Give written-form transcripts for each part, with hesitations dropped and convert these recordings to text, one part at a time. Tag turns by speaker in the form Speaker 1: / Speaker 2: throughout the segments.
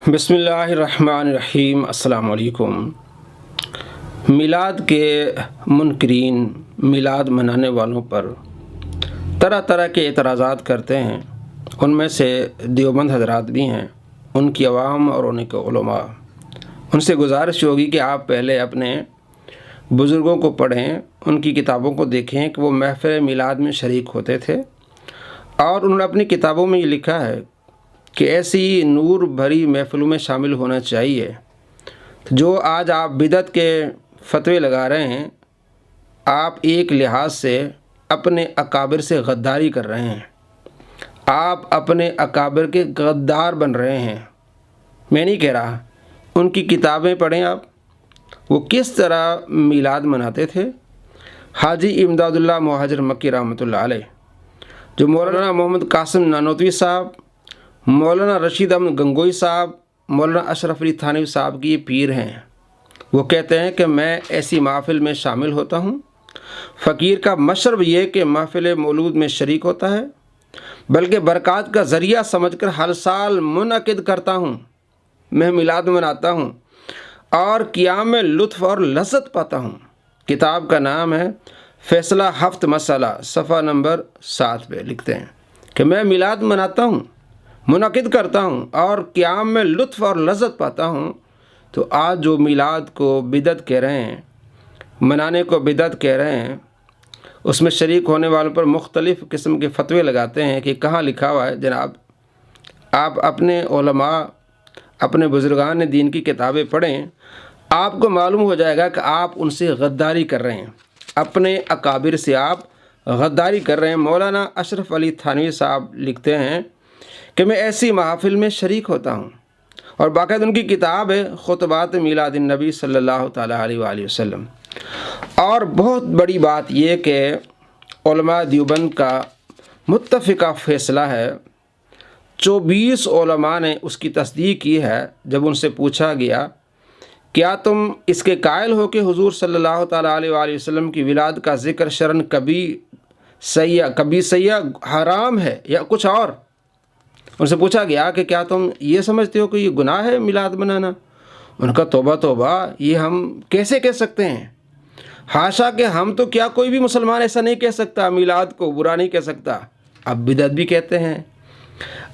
Speaker 1: बिस्मिल्लाहिर्रहमानिर्रहीम। अस्सलाम वालेकुम। मिलाद के मुनकरीन मिलाद मनाने वालों पर तरह तरह के एतराज़ात करते हैं। उनमें से देवबंद हजरात भी हैं, उनकी अवाम और उनके उलमा। उनसे गुजारिश होगी कि आप पहले अपने बुज़ुर्गों को पढ़ें, उनकी किताबों को देखें कि वो महफ़िल मिलाद में शरीक होते थे। और उन्होंने अपनी किताबों में ये लिखा है कि ऐसी नूर भरी महफ़िलों में शामिल होना चाहिए। जो आज आप बिदअत के फतवे लगा रहे हैं, आप एक लिहाज से अपने अकाबिर से गद्दारी कर रहे हैं। आप अपने अकाबिर के गद्दार बन रहे हैं। मैं नहीं कह रहा, उनकी किताबें पढ़ें आप, वो किस तरह मिलाद मनाते थे। हाजी इमदादुल्लाह मुहाजिर मक्की रहमतुल्लाह अलैह, जो मौलाना मोहम्मद कासिम नानोतवी साहब, मौलाना रशीद अहमद गंगोई साहब, मौलाना अशरफ अली थानवी साहब की पीर हैं। वो कहते हैं कि मैं ऐसी महफ़िल में शामिल होता हूँ। फ़कीर का मशरब ये कि महफ़िल मौलूद में शरीक होता है, बल्कि बरक़ात का ज़रिया समझकर हर साल मुनक़िद करता हूँ। मैं मिलाद मनाता हूँ और क़ियाम में लुत्फ़ और लज़्ज़त पाता हूँ। किताब का नाम है फ़ैसला हफ़्त मसला, सफ़ा नंबर 7 पे लिखते हैं कि मैं मिलाद मनाता हूँ, मुनक़िद करता हूँ और क़ियाम में लुत्फ़ और लज़्ज़त पाता हूँ। तो आज जो मिलाद को बिदअत कह रहे हैं, मनाने को बिदअत कह रहे हैं, उसमें शरीक होने वालों पर मुख्तलिफ़ किस्म के फ़तवे लगाते हैं कि कहाँ लिखा हुआ है। जनाब, आप अपने उलमा, अपने बुज़ुर्गान दीन की किताबें पढ़ें, आपको मालूम हो जाएगा कि आप उनसे गद्दारी कर रहे हैं। अपने अकाबिर से आप गद्दारी कर रहे हैं। मौलाना अशरफ अली थानवी साहब लिखते हैं कि मैं ऐसी महफ़िल में शरीक होता हूँ, और बाकायदा उनकी किताब है खुतबात मिलाद नबी सल्लल्लाहु तआला अलैहि वसल्लम। और बहुत बड़ी बात यह कि उलमा देवबंद का मुत्तफ़िका फ़ैसला है। 24 उलमा ने उसकी तस्दीक की है। जब उनसे पूछा गया क्या तुम इसके कायल हो कि हुज़ूर सल्लल्लाहु तआला अलैहि वसल्लम की विलाद का ज़िक्र शरन कभी सैया हराम है या कुछ और। उनसे पूछा गया कि क्या तुम ये समझते हो कि ये गुनाह है मिलाद मनाना। उनका तौबा तौबा, ये हम कैसे कह सकते हैं। हाशा कि हम तो क्या, कोई भी मुसलमान ऐसा नहीं कह सकता, मिलाद को बुरा नहीं कह सकता। अब बिदअत भी कहते हैं।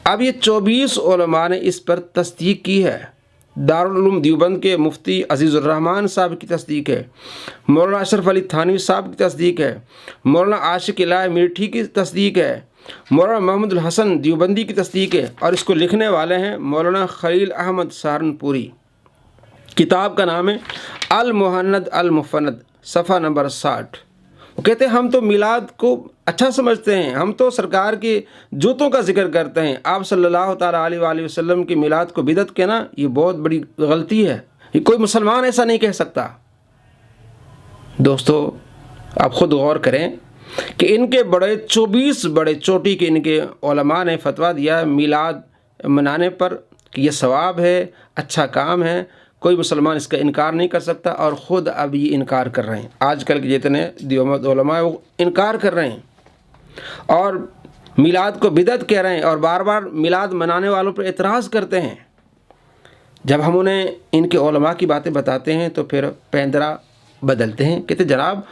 Speaker 1: अब ये 24 उलमा ने इस पर तस्दीक की है। दारुल उलूम देवबंद के मुफ्ती अज़ीज़ुर रहमान साहब की तस्दीक है, मौलाना अशरफ अली थानवी साहब की तस्दीक है, मौलाना आशिक इलाही मीठी की तस्दीक है, मौलाना मोहम्मद हसन देवबंदी की तस्दीक है, और इसको लिखने वाले हैं मौलाना खलील अहमद सहारनपुरी। किताब का नाम है अल मुहन्नद अल मुफन्नद, सफ़ा नंबर 60। वो कहते हैं हम तो मिलाद को अच्छा समझते हैं, हम तो सरकार के जूतों का जिक्र करते हैं। आप सल्लल्लाहु तआला अलैहि वसल्लम की मिलाद को बिदअत कहना ये बहुत बड़ी गलती है। ये कोई मुसलमान ऐसा नहीं कह सकता। दोस्तों, आप ख़ुद गौर करें कि इनके बड़े 24 बड़े चोटी के इनके उलमा ने फतवा दिया है मिलाद मनाने पर कि यह सवाब है, अच्छा काम है, कोई मुसलमान इसका इनकार नहीं कर सकता। और ख़ुद अब ये इनकार कर रहे हैं। आजकल के जितने देवबंद उलमा है वो इनकार कर रहे हैं और मिलाद को बिदअत कह रहे हैं, और बार बार मिलाद मनाने वालों पर एतराज़ करते हैं। जब हम उन्हें इनके उलमा की बातें बताते हैं तो फिर पैंदरा बदलते हैं। कहते जनाब,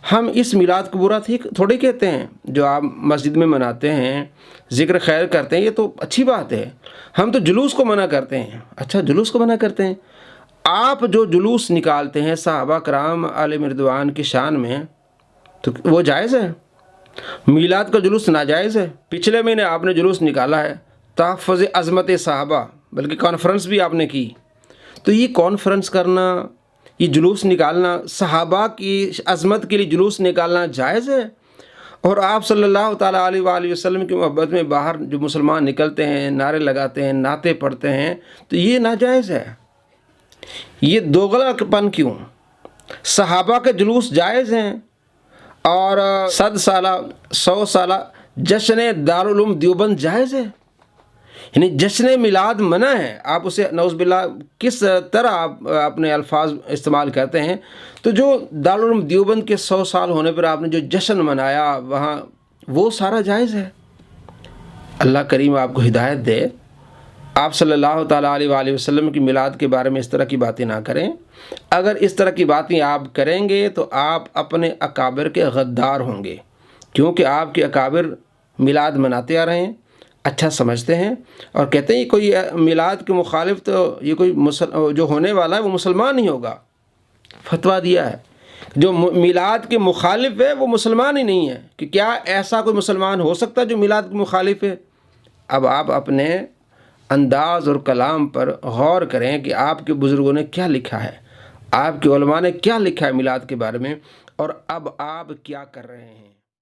Speaker 1: हम इस मिलाद को बुरा थोड़ी कहते हैं। जो आप मस्जिद में मनाते हैं, ज़िक्र खैर करते हैं, ये तो अच्छी बात है। हम तो जुलूस को मना करते हैं। अच्छा, जुलूस को मना करते हैं। आप जो जुलूस निकालते हैं सहाबा कराम अलैहिम रिदवान की शान में, तो वो जायज़ है। मिलाद का जुलूस नाजायज़ है। पिछले महीने आपने जुलूस निकाला है तहफ़्फ़ुज़ अज़मत सहाबा, बल्कि कॉन्फ्रेंस भी आपने की। तो ये कॉन्फ्रेंस करना, ये जुलूस निकालना, सहाबा की अज़मत के लिए जुलूस निकालना जायज़ है। और आप सल्लल्लाहु तआला अलैहि वसल्लम की मोहब्बत में बाहर जो मुसलमान निकलते हैं, नारे लगाते हैं, नाते पढ़ते हैं, तो ये नाजायज़ है। ये दोगलापन क्यों? सहाबा के जुलूस जायज़ हैं और 100 साला 100 साला जश्न दारुल उलूम देवबंद जायज़ है। यानी जश्न मिलाद मना है। आप उसे नौज़ुबिल्लाह किस तरह आप अपने अल्फाज इस्तेमाल करते हैं। तो जो दारुल उलूम देवबंद के 100 साल होने पर आपने जो जश्न मनाया वहाँ, वो सारा जायज़ है। अल्लाह करीम आपको हिदायत दे। آپ صلی اللہ تعالیٰ علیہ وآلہ وسلم کی میلاد کے بارے میں اس طرح کی باتیں نہ کریں۔ اگر اس طرح کی باتیں آپ کریں گے تو آپ اپنے اکابر کے غدار ہوں گے، کیونکہ آپ کے اکابر میلاد مناتے آ رہے ہیں، اچھا سمجھتے ہیں، اور کہتے ہیں یہ کوئی میلاد کے مخالف تو یہ کوئی جو ہونے والا ہے وہ مسلمان ہی ہوگا۔ فتویٰ دیا ہے جو میلاد کے مخالف ہے وہ مسلمان ہی نہیں ہے، کہ کیا ایسا کوئی مسلمان ہو سکتا ہے جو میلاد کے مخالف ہے؟ اب آپ اپنے انداز اور کلام پر غور کریں کہ آپ کے بزرگوں نے کیا لکھا ہے، آپ کے علماء نے کیا لکھا ہے میلاد کے بارے میں، اور اب آپ کیا کر رہے ہیں۔